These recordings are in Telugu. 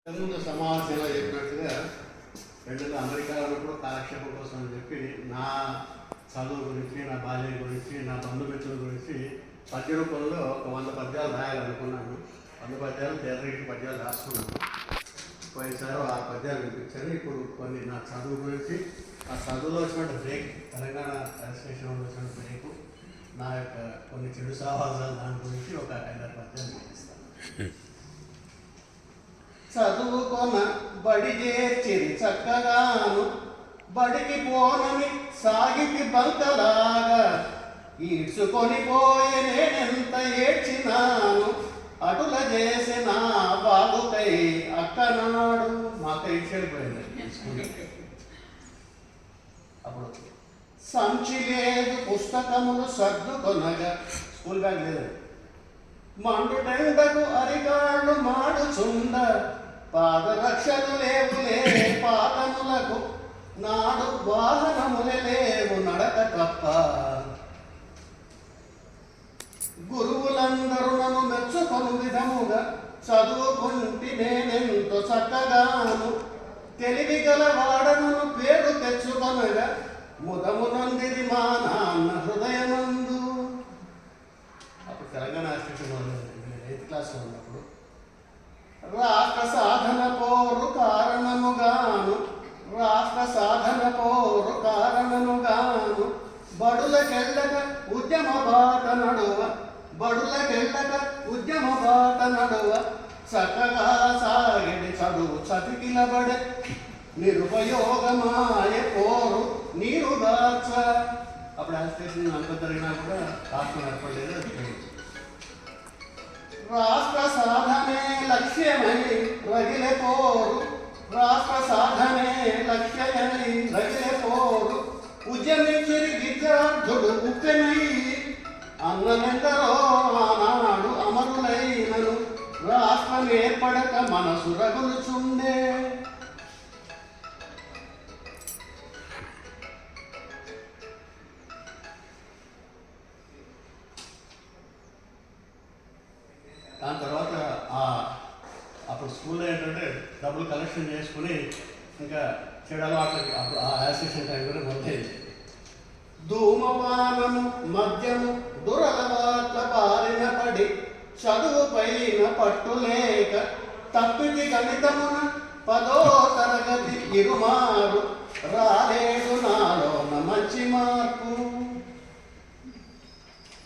ముందు సమావేశంలో చెప్పినట్టుగా అమెరికాలో కూడా కాలక్షేపం కోసం అని చెప్పి నా చదువు గురించి, నా బాల్యం గురించి, నా బంధుమిత్రుల గురించి పద్య రూపంలో ఒక 100 పద్యాలు రాయాలనుకున్నాను. 100 పద్యాలు తేదరికి పద్యాలు రాసుకున్నాను. పోయినసారి 6 పద్యాలు వినిపించాను. ఇప్పుడు కొన్ని నా చదువు గురించి, ఆ చదువులో వచ్చిన బ్రేక్, తెలంగాణ రిజిస్ట్రేషన్లో వచ్చిన బ్రేకు, నా యొక్క కొన్ని చెడు సహవాసాలు, దాని గురించి ఒక 5-6 పద్యాలు వినిపిస్తాను. చదువుకొన బడి చేర్చిరి చక్కగాను, బడికి పోనని సాగితి బంకలాగా, ఈడ్చుకొని పోయి నేనెంత ఏడ్చినాను, అటుల చేసిన బాగుకై అక్కనాడు. మాకై చెడిపోయింది. అప్పుడు సంచి లేదు, పుస్తకములు సర్దుకొనగా, స్కూల్ బ్యాగ్ లేదు, మండుటెండకు అరికాళ్ళు మాడుచుండ, పాదరక్షలు లేవులే పాదములకు, నాడు వాహనములే లేవు నడక తప్ప. గురువులందరూ నన్ను మెచ్చుకొను విధముగా, చదువుకుంటి నేనెంతో చక్కగాను, తెలివి గల వాడనను పేరు తెచ్చుకొనగా, ముదమునందిది మా నాన్న హృదయమందు. అప్పుడు తెలంగాణ రిజిస్ట్రేషన్ 8th క్లాస్లో ఉన్నప్పుడు, రాష్ట్ర సాధన పోరు కారణముగాను, రాష్ట్ర సాధన పోరు కారణముగాను, బడులకెళ్ళక ఉద్యమ బాట నడువ, బడులకెళ్ళక ఉద్యమ బాట నడువ, చక్కగా సాగిడి చదువు చతికిలబడే, నిరుపయోగమాయ పోరు నీరుగాచ. అప్పుడు రిజిస్ట్రేషన్ అంత జరిగినా కూడా రాష్ట్రం ఏర్పడలేదు. రాష్ట్ర సాధనే లక్ష్యమై రగిలే పోరు, రాష్ట్ర సాధనే లక్ష్యమై రగిలే పోరు, ఉద్యమించిరి విద్యార్థుడు ఉప్పెనై, అన్నమెందరో ఆనాడు అమరులైనను, రాష్ట్రం ఏర్పడక మనసు రగులుచుండే. దాని తర్వాత అప్పుడు స్కూల్లో ఏంటంటే డబ్బులు కలెక్షన్ చేసుకుని ఇంకా చెడు అలవాట్లకి అప్పుడు ఆ యాసిషన్ టైం కూడా మొదలైంది. ధూమపానము మద్యము దురలవాట్ల బారిన పడి, చదువు పైన పట్టులేక తప్పితి గణితమున 10వ తరగతి ఇరుమారు, రాలేడు నాలోన మంచి మార్పు.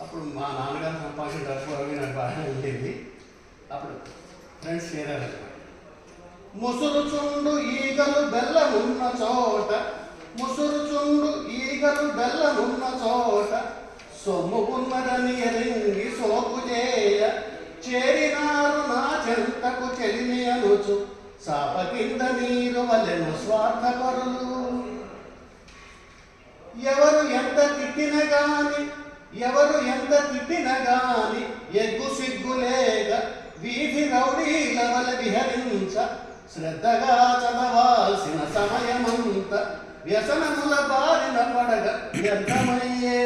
అప్పుడు మా నాన్నగారు సంపాదించిన డబ్బు అవి నాకు బాగానే ఉండేది. అప్పుడు ఫ్రెండ్స్ చేరారు. ముసురుచుండు ఈగలు బెల్లమున్న చోట, ముసురుచుండు ఈగలు బెల్లమున్న చోట, సొమ్ము ఉన్నదని ఎరింగి సోకు చేయ, చేరినారు నా చెంతకు చెలిమి అనుచు, సాప కింద నీరు వలెను స్వార్థపరులు. ఎవరు ఎంత తిట్టిన గాని, ఎవరు ఎంత తిట్టిన గాని, ఎగ్గు సిగ్గులేక వీధి రౌడీల వల విహరించ, శ్రద్ధగా చదవాల్సిన సమయమంత వ్యసనముల బారిన పడగ వ్యర్థమయ్యే.